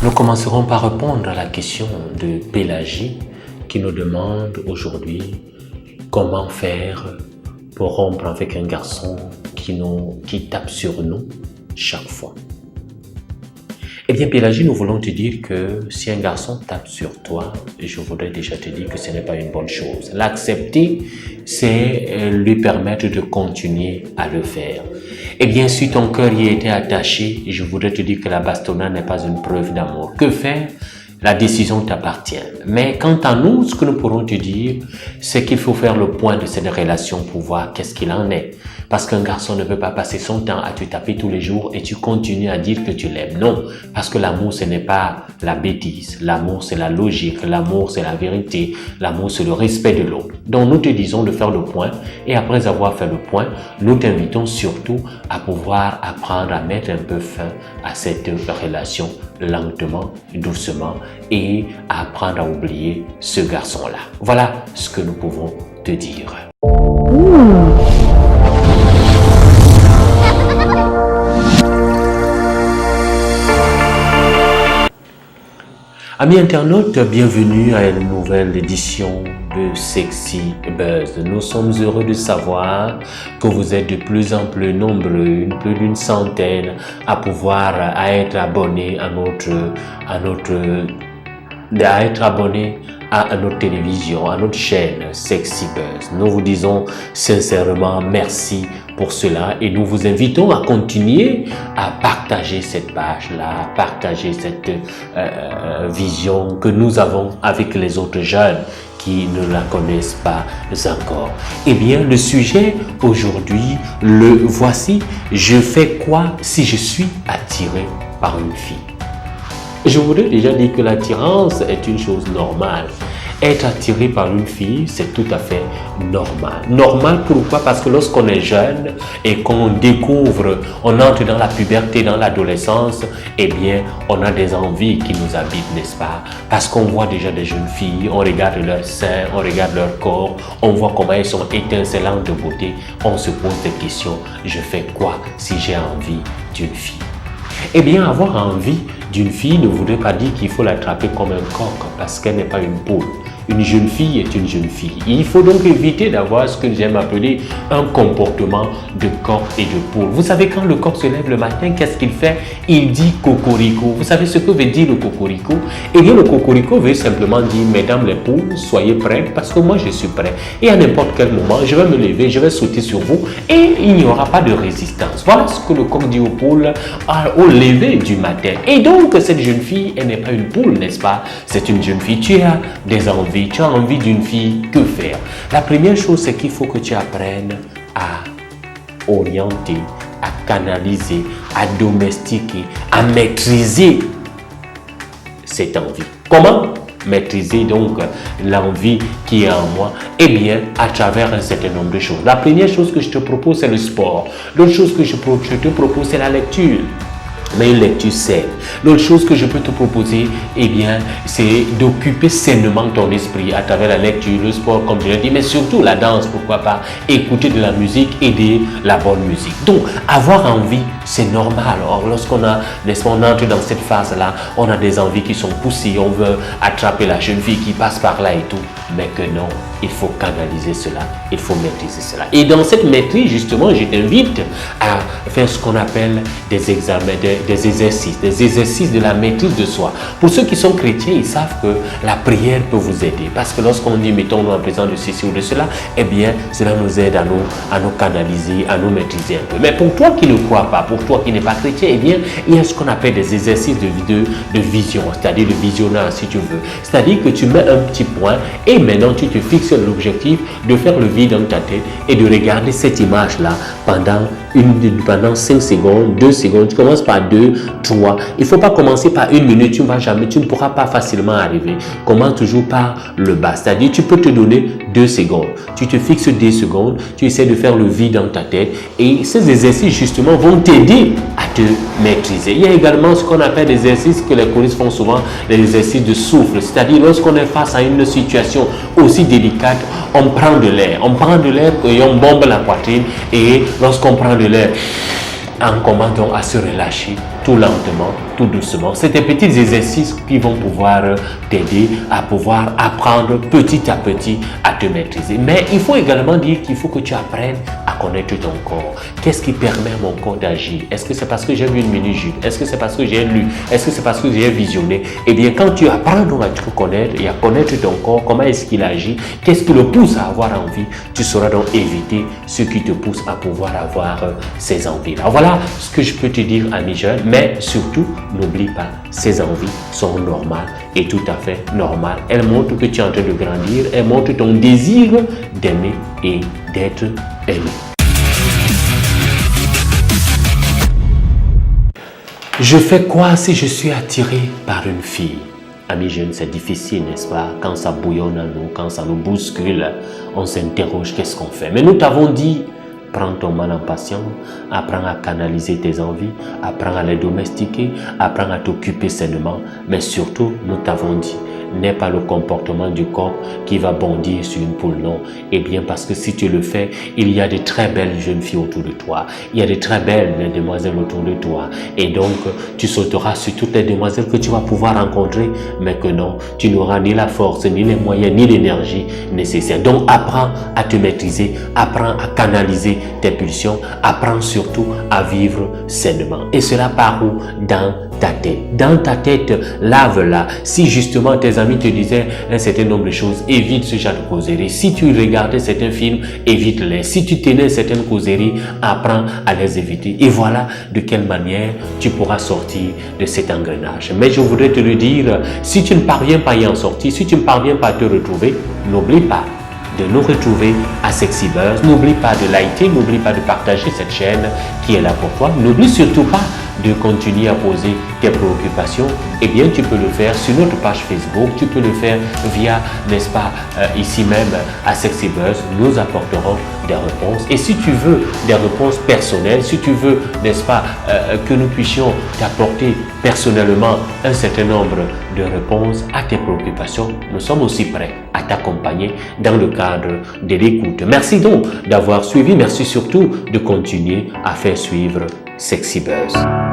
Nous commencerons par répondre à la question de Pélagie qui nous demande aujourd'hui comment faire pour rompre avec un garçon qui tape sur nous chaque fois. Eh bien Pélagie, nous voulons te dire que si un garçon tape sur toi, je voudrais déjà te dire que ce n'est pas une bonne chose. L'accepter, c'est lui permettre de continuer à le faire. Eh bien, si ton cœur y était attaché, je voudrais te dire que la bastonnade n'est pas une preuve d'amour. Que faire? La décision t'appartient. Mais quant à nous, ce que nous pourrons te dire, c'est qu'il faut faire le point de cette relation pour voir qu'est-ce qu'il en est. Parce qu'un garçon ne peut pas passer son temps à te taper tous les jours et tu continues à dire que tu l'aimes. Non, parce que l'amour, ce n'est pas la bêtise. L'amour, c'est la logique. L'amour, c'est la vérité. L'amour, c'est le respect de l'autre. Donc, nous te disons de faire le point. Et après avoir fait le point, nous t'invitons surtout à pouvoir apprendre à mettre un peu fin à cette relation lentement, doucement et à apprendre à oublier ce garçon-là. Voilà ce que nous pouvons te dire. Amis internautes, bienvenue à une nouvelle édition de Sexy Buzz. Nous sommes heureux de savoir que vous êtes de plus en plus nombreux, plus d'une centaine, à être abonnés à notre télévision, à notre chaîne Sexy Buzz. Nous vous disons sincèrement merci pour cela et nous vous invitons à continuer à partager cette page-là, à partager cette vision que nous avons avec les autres jeunes qui ne la connaissent pas encore. Eh bien, le sujet aujourd'hui, le voici. Je fais quoi si je suis attiré par une fille? Je voudrais déjà dire que l'attirance est une chose normale. Être attiré par une fille, c'est tout à fait normal. Normal pourquoi? Parce que lorsqu'on est jeune et qu'on découvre, on entre dans la puberté, dans l'adolescence, eh bien, on a des envies qui nous habitent, n'est-ce pas? Parce qu'on voit déjà des jeunes filles, on regarde leurs seins, on regarde leur corps, on voit comment elles sont étincelantes de beauté. On se pose des questions, je fais quoi si j'ai envie d'une fille? Eh bien, avoir envie d'une fille ne voudrait pas dire qu'il faut l'attraper comme un coq parce qu'elle n'est pas une poule. Une jeune fille est une jeune fille. Il faut donc éviter d'avoir ce que j'aime appeler un comportement de coq et de poule. Vous savez, quand le coq se lève le matin, qu'est-ce qu'il fait? Il dit cocorico. Vous savez ce que veut dire le cocorico? Eh bien, le cocorico veut simplement dire, mesdames les poules, soyez prêtes parce que moi je suis prêt. Et à n'importe quel moment, je vais me lever, je vais sauter sur vous et il n'y aura pas de résistance. Voilà ce que le coq dit aux poules au lever du matin. Et donc, cette jeune fille, elle n'est pas une poule, n'est-ce pas? C'est une jeune fille. Tu as des envies. Tu as envie d'une fille, que faire? La première chose, c'est qu'il faut que tu apprennes à orienter, à canaliser, à domestiquer, à maîtriser cette envie. Comment maîtriser donc l'envie qui est en moi? Eh bien, à travers un certain nombre de choses. La première chose que je te propose, c'est le sport. L'autre chose que je te propose, c'est la lecture. Mais une lecture saine. L'autre chose que je peux te proposer, eh bien, c'est d'occuper sainement ton esprit à travers la lecture, le sport, comme je l'ai dit, mais surtout la danse, pourquoi pas, écouter de la musique et de la bonne musique. Donc, avoir envie, c'est normal. Or, lorsqu'on entre dans cette phase-là, on a des envies qui sont poussées, on veut attraper la jeune fille qui passe par là et tout, mais que non, il faut canaliser cela, il faut maîtriser cela. Et dans cette maîtrise, justement, je t'invite à faire ce qu'on appelle des examens, des exercices de la maîtrise de soi. Pour ceux qui sont chrétiens, ils savent que la prière peut vous aider. Parce que lorsqu'on dit, mettons-nous en présence de ceci ou de cela, eh bien, cela nous aide à nous canaliser, à nous maîtriser un peu. Mais pour toi qui ne crois pas, pour toi qui n'es pas chrétien, eh bien, il y a ce qu'on appelle des exercices de vision, c'est-à-dire de visionnage, si tu veux. C'est-à-dire que tu mets un petit point et maintenant tu te fixes l'objectif de faire le vide dans ta tête et de regarder cette image-là pendant 5 secondes, 2 secondes. Tu commences par 2, 3. Il ne faut pas commencer par 1 minute, tu ne pourras pas facilement arriver. Commence toujours par le bas, c'est-à-dire tu peux te donner 2 secondes. Tu te fixes 2 secondes, tu essaies de faire le vide dans ta tête et ces exercices justement vont t'aider à te maîtriser. Il y a également ce qu'on appelle des exercices que les choristes font souvent, les exercices de souffle, c'est-à-dire lorsqu'on est face à une situation aussi délicate, on prend de l'air et on bombe la poitrine et lorsqu'on prend de l'air, en commençant à se relâcher tout lentement, tout doucement. C'est des petits exercices qui vont pouvoir t'aider à pouvoir apprendre petit à petit à te maîtriser. Mais il faut également dire qu'il faut que tu apprennes à connaître ton corps. Qu'est-ce qui permet à mon corps d'agir? Est-ce que c'est parce que j'ai vu une mini-jupe? Est-ce que c'est parce que j'ai lu? Est-ce que c'est parce que j'ai visionné? Eh bien, quand tu apprends donc à te connaître et à connaître ton corps, comment est-ce qu'il agit, qu'est-ce qui le pousse à avoir envie, tu sauras donc éviter ce qui te pousse à pouvoir avoir ces envies. Alors voilà ce que je peux te dire, ami jeune, mais surtout, n'oublie pas, ces envies sont normales et tout à fait normales. Elles montrent que tu es en train de grandir, elles montrent ton désir d'aimer et d'être aimé. Je fais quoi si je suis attiré par une fille? Amis jeunes, c'est difficile, n'est-ce pas? Quand ça bouillonne en nous, quand ça nous bouscule, on s'interroge, qu'est-ce qu'on fait? Mais nous t'avons dit, prends ton mal en patience, apprends à canaliser tes envies, apprends à les domestiquer, apprends à t'occuper sainement. Mais surtout, nous t'avons dit, n'est pas le comportement du corps qui va bondir sur une poule, non. Eh bien, parce que si tu le fais, il y a de très belles jeunes filles autour de toi. Il y a de très belles demoiselles autour de toi. Et donc, tu sauteras sur toutes les demoiselles que tu vas pouvoir rencontrer, mais que non, tu n'auras ni la force, ni les moyens, ni l'énergie nécessaire. Donc, apprends à te maîtriser, apprends à canaliser tes pulsions, apprends surtout à vivre sainement. Et cela par où? Dans ta tête. Dans ta tête, lave-la. Si justement tes amis te disaient un certain nombre de choses, évite ce genre de causerie. Si tu regardais certains films, évite-les. Si tu tenais certaines causeries, apprends à les éviter. Et voilà de quelle manière tu pourras sortir de cet engrenage. Mais je voudrais te le dire, si tu ne parviens pas à y en sortir, si tu ne parviens pas à te retrouver, n'oublie pas de nous retrouver à Sexy Buzz. N'oublie pas de liker, n'oublie pas de partager cette chaîne qui est là pour toi. N'oublie surtout pas de continuer à poser tes préoccupations. Eh bien, tu peux le faire sur notre page Facebook, tu peux le faire via, n'est-ce pas, ici même à Sexy Buzz. Nous apporterons des réponses. Et si tu veux des réponses personnelles, si tu veux, n'est-ce pas, que nous puissions t'apporter personnellement un certain nombre de réponses à tes préoccupations, nous sommes aussi prêts à t'accompagner dans le cadre de l'écoute. Merci donc d'avoir suivi. Merci surtout de continuer à faire suivre Sexy Buzz.